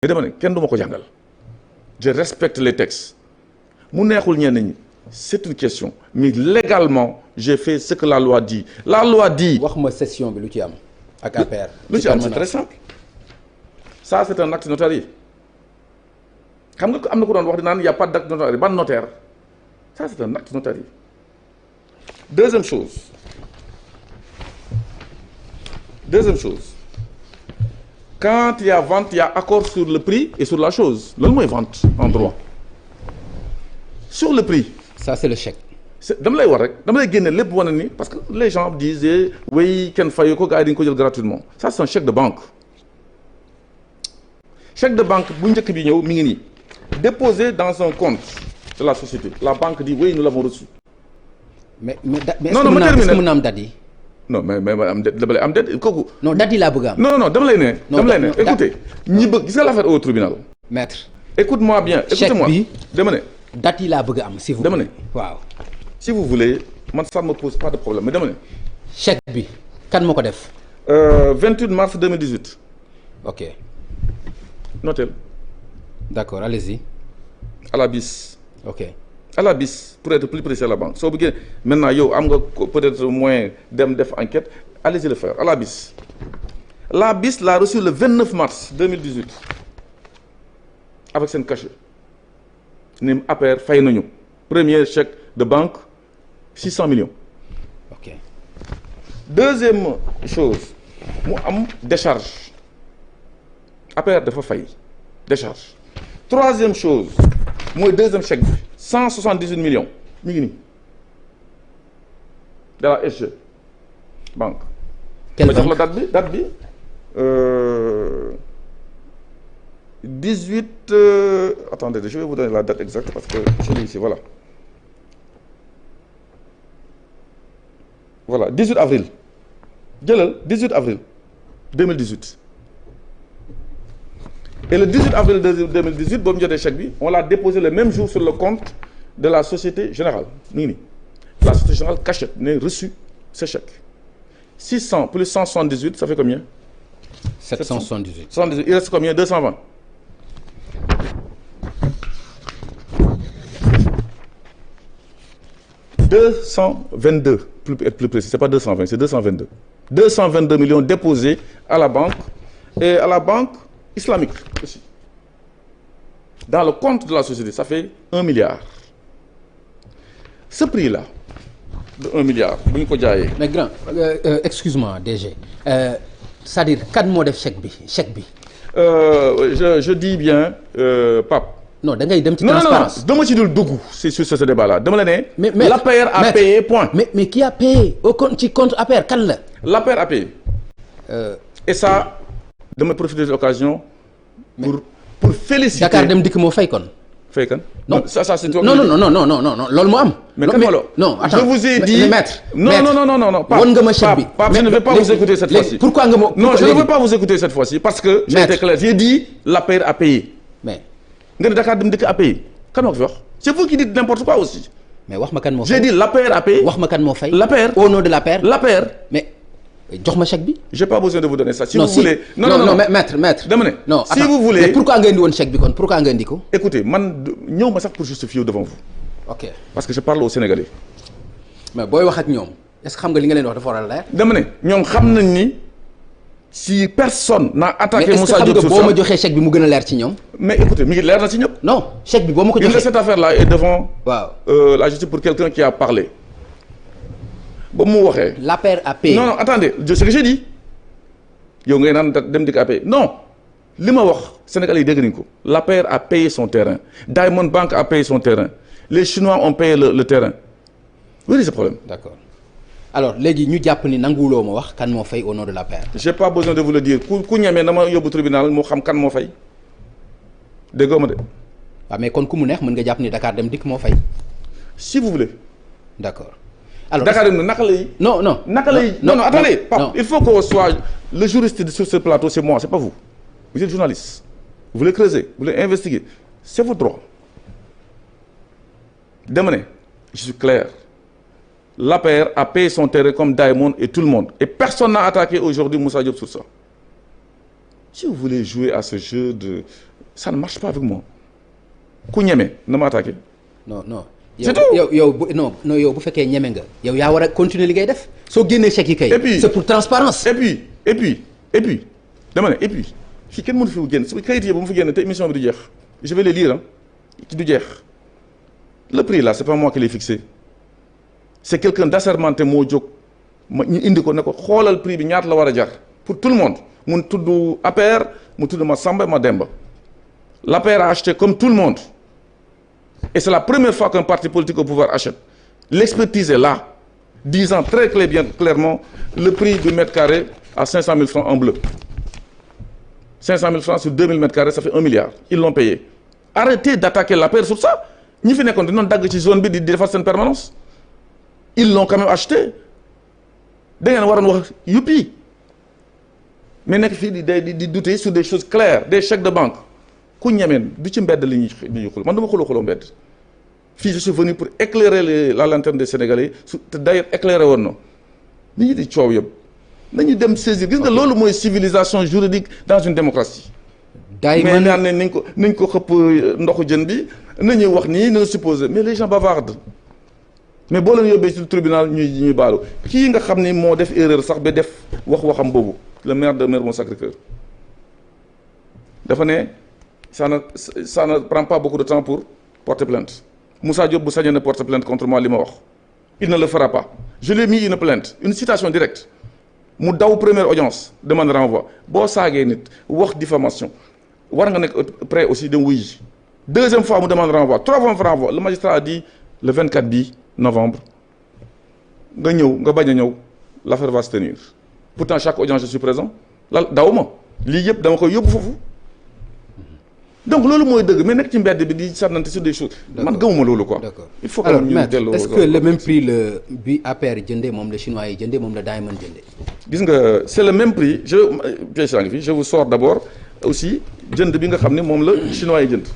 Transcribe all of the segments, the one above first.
mais dama ne kenn du ma ko jàngal je respecte les textes mu neexul ñenn ñi c'est une question mais légalement j'ai fait ce que la loi dit la loi dit. wax ma session bi lu ci am ak APR. lu ci am c'est très simple ça c'est un acte notarié xam nga am na ko doon wax di naan y a pas d'acte notarié ban notaire ça c'est un acte notarié. Deuxième chose quand il y a vente il y a accord sur le prix et sur la chose loolu mooy vente en droit sur le prix. Ça c'est le chèque. dama lay war rek dama lay génne lépp wane ni parce que les gens disaient oui kenn fayu ko gars yi dañu ko jël gratuitement ça c'est un chèque de banque bu njëkk bi ñëw mi ngi nii déposé dans un compte de la société la banque dit oui nous l'avons reçu. mais est-ce que mën na am date yi. non mais am dama lay am date kooku. non date yi laa bëgg a am. non dama lay ne. écoutez ñi bëgg gis nga l'affaire au tribunal. maître. écoute-moi bien écoutez-moi chèque bi dama ne. date yi laa bëgg a am si vous. dama ne waaw. si vous voulez man ça me pose pas de problème mais dama ne. chèque bi kan moo ko def. 28 mars 2018. ok. notez. d'accord allez-y. à la BIS. ok. à la BIS pour être plus précis à la banque soo bëggee maintenant yow am nga peut-être moyen dem def enquête allez-y le faire à la BIS. la BIS l'a reçu le 29 mars 2018 avec seen cachet ni APR fay nañu premier chèque de banque 600 millions. ok. Deuxième chose mu am décharge APR dafa fay décharge. Troisième chose mooy deuxième chèque bi 178 millions mi ngi nii de la SG banque. quelle banque banque ma jox la date bi 18 attendez je vais vous donner la date exacte parce que je l'ai ici voilà 18 avril jëlal 18 avril 2018 et le 18 avril 2018 boobu ñu jotee chèque bi on l'a déposé le même jour sur le compte de la Société Générale mi ngi nii la Société Générale cachette ne reçu ce chèque 600 plus 178 ça fait combien 778. 178 il reste combien 220 222 pour être plus précis c'est pas 220 c'est 222 millions déposés à la banque et à la banque islamique aussi dans le compte de la société ça fait 1 milliard ce prix là de 1 milliard bu ñu ko jaayee. mais grand excuse-moi DG c'est-à-dire kan moo def chèque bi. je dis bien Pape. non da ngay dem ci transparence dama ci dul dugg c'est sur ce débat là dama la ne. mais l'APR a payé point. mais qui a payé au compte ci compte APR kan la. l'APR a payé. et ça dama profiter de l'occasion pour féliciter. Dakar Dem Dikk moo fay kon. fay kan. non ça c'est non loolu moo am. mais non attends, je vous ai dit maître. non won nga ma chèque bi. je ne vais pas vous écouter cette fois-ci. pourquoi nga ma non je ne veux pas vous écouter cette fois-ci parce que. j'ai été clair j'ai dit l'APR a payé. mais nga ne Dakar Dem Dikk a payé kan moo ko fi wax c'est vous qui dites n'importe quoi aussi. mais wax ma kan moo fay j'ai dit l'APR a payé. wax ma kan moo fay. l'APR au nom de l'APR. l'APR. mais jox ma chèque bi. j'ai pas besoin de vous donner ça. si non, vous voulez non maître. dama ne non si vous voulez mais pourquoi nga indi woon chèque bi kon pourquoi nga indi ko. écoutez man ñëw ma sax pour justifier devant vous. ok parce que je parle aux Sénégalais. mais booy wax ak ñoom est-ce que xam nga li nga leen wax dafa war a leer. dama ne ñoom xam nañ ni si personne n'a attaqué Moussa Diop mais est-ce que xam nga boo ma joxee chèque bi mu gën a leer ci ñoom. mais écoutez mi ngi leer na ci ñëpp. non chèque bi boo ma ko joxee cette affaire là est devant. waaw la justice pour quelqu'un qui a parlé. ba mu waxee. l'APR a payé. non attendez ce que j'ai dit yow ngay naan Dem Dikk a payé non li ma wax Sénégalais yi dégg nañu ko l'APR a payé son terrain Diamond Bank a payé son terrain les Chinois ont payé le terrain oui c'est problème. d'accord alors léegi ñu jàpp ni nanguwuloo ma wax kan moo fay au nom de l'APR. j'ai pas besoin de vous le dire ku ñemee na ma yóbbu tribunal moo xam kan moo fay déggoo ma de. waaw mais kon ku mu neex mën nga jàpp ni Dakar Dem Dikk moo fay. si vous voulez. d'accord. alors Dakar Dem naka lay. non attendez Pape il faut qu'on soit le juriste sur ce plateau c'est moi c'est pas vous êtes journaliste vous voulez creuser vous voulez investiguer c'est votre droit dama ne je suis clair l'APR a payé son terrain comme Diamond et tout le monde et personne n'a attaqué aujourd'hui Moussa Diop sur ça si vous voulez jouer à ce jeu ça ne marche pas avec moi ku ñeme na ma attaqué. non non. c'est tout yow bu fekkee ñeme nga. yow yaa war a continuer li ngay def. soo génnee chèque yi kay. et puis c'est pour transparence. et puis dama ne et puis fii kenn mënu fi génn su kayit yi ba mu fi génn te émission bi du jeex je vais les lire ci du jeex le prix là c'est pas moi qui l'ai fixé c'est quelqu'un d'assermenté moo jóg ma ñu indi ko ne ko xoolal prix bi ñaata la war a jar pour tout le monde mun tudd APR mu tudd ma Samba ma Demba l'APR a acheté comme tout le monde et c'est la première fois qu'un parti politique au pouvoir achète l'expertise est là disant très clairement le prix du mètre carré à 500 000 francs en bleu 500 000 francs sur 2000 mètres carrés ça fait 1 milliard ils l'ont payé arrêtez d'attaquer l'APR sur ça ñi fi nekkoon dinoon dagg ci zone bi di defar seen permanence ils l'ont quand même acheté da ngeen waroon wax yuppi mais nekk fii di douter sur des choses claires des chèques de banque ku ñemeen du ci mbedd li ñuy xul man dama xuloo mbedd fii je suis venu pour éclairer la lanterne des Sénégalais te d'ailleurs éclairer woon na nit ñi di coow yëpp nañu dem saisir gis nga loolu mooy civilisation juridique dans une démocratie mais naan ne nañ ko xëpp ndoxu jën bi nañuy wax nii na supposé mais les gens bavardent mais boo leen yóbbee ci tribunal ñuy baalu kii nga xam ni moo def erreur sax ba def waxam boobu le maire de Mermoz Sacré-Cœur dafa ne ça ne prend pas beaucoup de temps pour porter plainte Moussa Diop bu sañoon ne porter plainte contre moi li ma wax il ne le fera pas je lui ai mis une plainte une citation directe mu daw première audience demande renvoi boo saagee nit wax diffamation war nga nekk prêt aussi dem wuy ji deuxième fois mu demande renvoi troisième fois renvoi le magistrat a dit le 24 bi novembre nga ñëw nga bañ a ñëw l'affaire va se tenir pourtant chaque audience je suis présent daw ma lii yëpp dama koy yóbbu foofu donc loolu mooy dëgg mais nekk ci mbedd bi di sànnante sur des choses man gëmuma loolu quoi. d'accord il faut que alors ñu delloo est-ce que le même prix bi APR jëndee moom la chinois yi jëndee moom la Diamond jëndee. gis nga c'est le même prix je vous sors d'abord aussi jënd bi nga xam ne moom la chinois yi jënd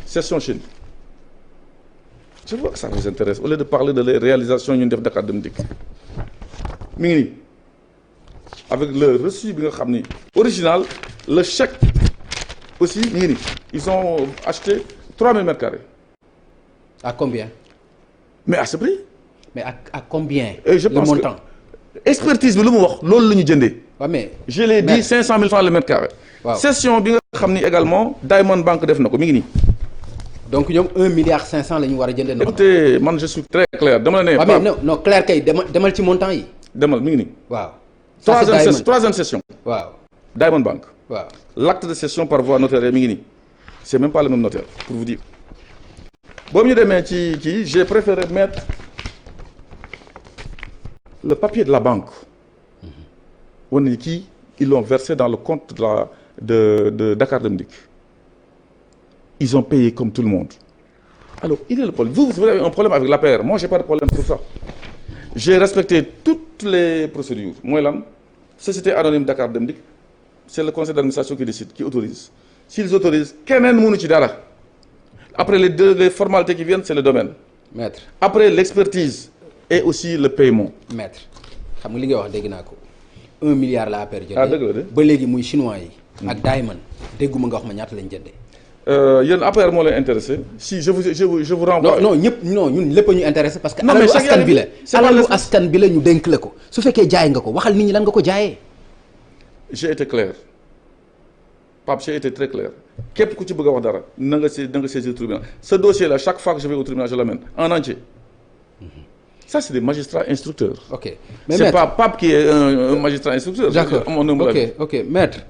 session Chine je vois que ça vous intéresse au lieu de parler de les réalisations ñu def Dakar Dem Dikk mi ngi nii avec le reçu bi nga xam ni original le chèque aussi mi ngi nii ils ont acheté 3000 mètres carrés. À combien? mais à ce prix. mais à combien? Et je pense le montant que expertise bi lu mu wax loolu la ñu jëndee. waaw mais je l'ai dit 500 000 francs le mètre carré. waaw session bi nga xam ni également Diamond Bank def na ko mi ngi nii. donc ñoom 1 milliard 500 la ñu war a jëndee. écoutez man je suis très clair dama la ne. waaw mais non clair kay demal ci montant yi. demal mi ngi nii. waaw. troisième session. waaw. Diamond Bank. waaw. l'acte de cession par voie notariée mi ngi nii c'est même pas le même notaire pour vous dire. boobu ñu demee ci kii j'ai préféré mettre le papier de la banque. wan nañu kii ils l'ont versé dans le compte de Dakar Dem Dikk. ils ont payé comme tout le monde. alors il est le problème vous avez un problème avec l'APR moi j'ai pas de problème pour ça. j'ai respecté toutes les procédures mooy lan société anonyme Dakar Dem Dikk c'est le conseil d'administration qui décide qui autorise s'ils autorisent keneen mënu ci dara après les formalités qui viennent c'est le domaine. maître après l'expertise et aussi le paiement. maître xam nga li nga wax dégg naa ko 1 milliard la APR jëndee. ah dëgg la de ba léegi muy chinois yi. ak Diamond dégguma nga wax ma ñaata lañ jëndee. yéen APR moo leen intéressé si je vous renvoie. non ñëpp non ñun lépp ñu intéressé parce que. non mais askan bi la alalu askan bi la ñu dénk la ko su fekkee jaay nga ko waxal nit ñi lan nga ko jaayee. j'ai été clair Pape j'ai été très clair képp ku ci bëgg a wax dara na nga saisir tribunal ce dossier là chaque fois que je vais au tribunal je l'amène en entier. Ça c'est des magistrats instructeurs. ok mais c'est pas Pape qui est un magistrat instructeur. d'accord ok maître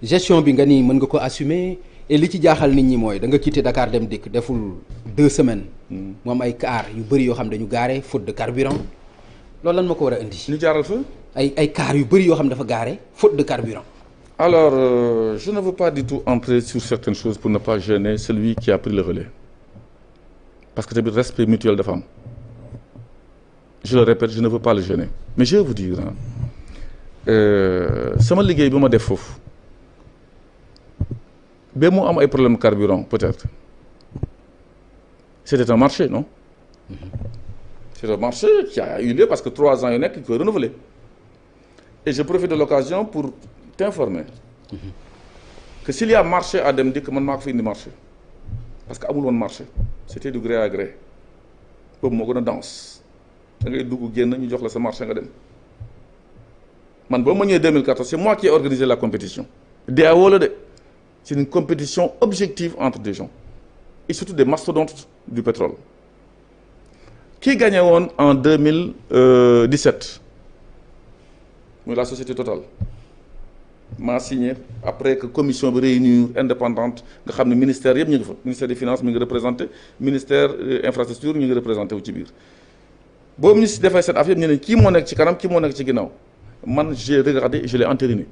gestion bi nga ni mën nga ko assumer. et li ci jaaxal nit ñi mooy da nga quitté Dakar Dem Dikk deful 2 semaines. mu am ay car yu bëri yoo xam dañu gaare faute de carburant loolu lan ma ko war a indi. ñu jaaral fa. ay car yu bëri yoo xam dafa gaare faute de carburant. alors je ne veux pas du tout entrer sur certaines choses pour ne pas gêner celui qui a pris le relais parce que tamit respect mutuel dafa am je le répète je ne veux pas le gêner mais je vais vous dire sama liggéey bi ma def foofu. ba mu am ay problème carburant peut-être c'était un marché non c'est un marché qui a eu lieu parce que 3 ans yu nekk il faut renouveler et je profite de l'occasion pour t'informer que s'il y a marché à Dem Dikk man maa ko fi indi marché parce que amul woon marché c'était du gré à gré boobu moo gën a dense da ngay dugg génn ñu jox la sa marché nga dem man ba ma ñëwee 2014 c'est moi qui ai organisé la compétition DAO la de c'est une compétition objective entre des gens et surtout des mastodontes du pétrole qui gagné woon en 2017 muy la société Total maa signé après que commission bi réunir indépendante nga xam ne ministère yëpp ñu ngi fa ministère des finances mi ngi représenté ministère infrastructure ñu ngi représenté wu ci biir boobu ministre defee cette affaire ñu ne kii moo nekk ci kanam kii moo nekk ci ginnaaw man j'ai regardé et je l'ai entériné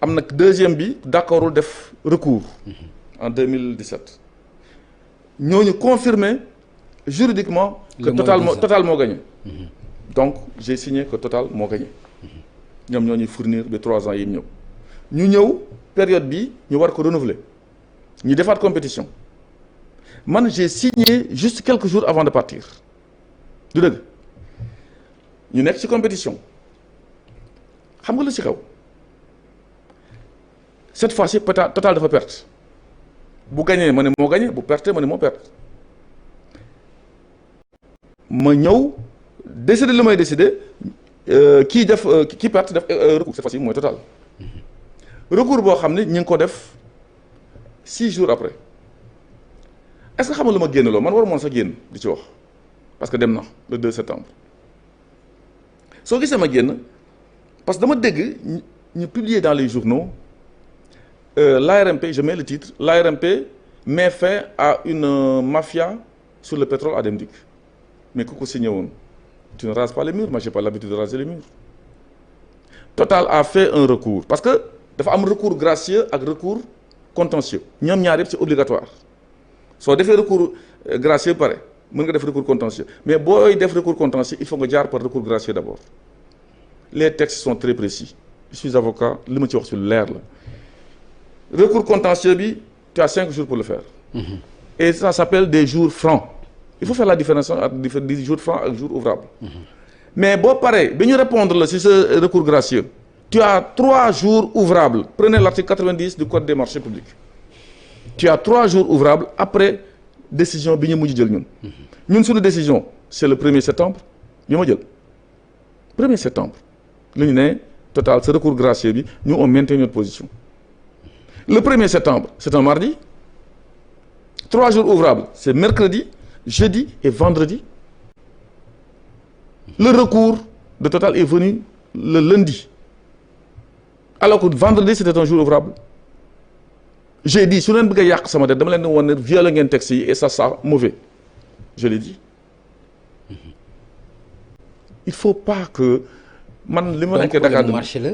am nag deuxième bi d'accordul def recours en 2017 ñooñu confirmé juridiquement que Total moo gagné donc j'ai signé que Total moo gagné ñoom ñoo ñuy fournir ba 3 ans yi ñëw ñu ñëw période bi ñu war ko renouveler ñu defaat compétition man j'ai signé juste quelques jours avant de partir du dëgg ñu nekk ci compétition xam nga lu ci xew cette fois-ci Total dafa perte bu gagné ma ne moo gagné bu perte ma ne moo perte ma ñëw décider li may décider kii def kii perte def recours cette fois-ci mooy Total recours boo xam ne ñu ngi ko def 6 jours après est-ce que xam nga lu ma génn loo man war moon sax génn di ci wax parce que dem na le 2 septembre soo gisee ma génn parce que dama dégg ñu publier dans les journaux l'ARMP je mets le titre l'ARMP met fin à une mafia sur le pétrole à Dem Dikk mais ku ko signé woon tu ne rases pas les murs moi j'ai pas l'habitude de raser les murs Total a fait un recours parce que dafa am recours gracieux ak recours contentieux ñoom ñaar yëpp c'est obligatoire soo defee recours gracieux ba pare mën nga def recours contentieux mais booy def recours contentieux il faut nga jaar par recours gracieux d'abord les textes sont très précis je suis avocat li ma ci wax ci leer la recours contentieux bi tu as 5 jours pour le faire et ça s'appelle des jours francs il faut faire la différence entre des jours francs ak jours ouvrables mais boo paree bi ñu répondre la ci ce recours gracieux tu as 3 jours ouvrables prenez l'article 90 du code des marchés publics tu as 3 jours ouvrables après décision bi ñu mujj jël ñun suñu décision c'est le 1er septembre bi ma jël 1er septembre lu ñu ne Total ce recours gracieux bi ñu on maintient notre position le 1er septembre c'est un mardi 3 jours ouvrables c'est mercredi jeudi et vendredi le recours de Total est venu le lundi alors que vendredi c'était un jour ouvrable j'ai dit su leen bëgg a yàq sama dette dama leen di wan ne violé ngeen texte yi et ça mauvais je l'ai dit il faut pas que man li ma nekkee Dakar marché la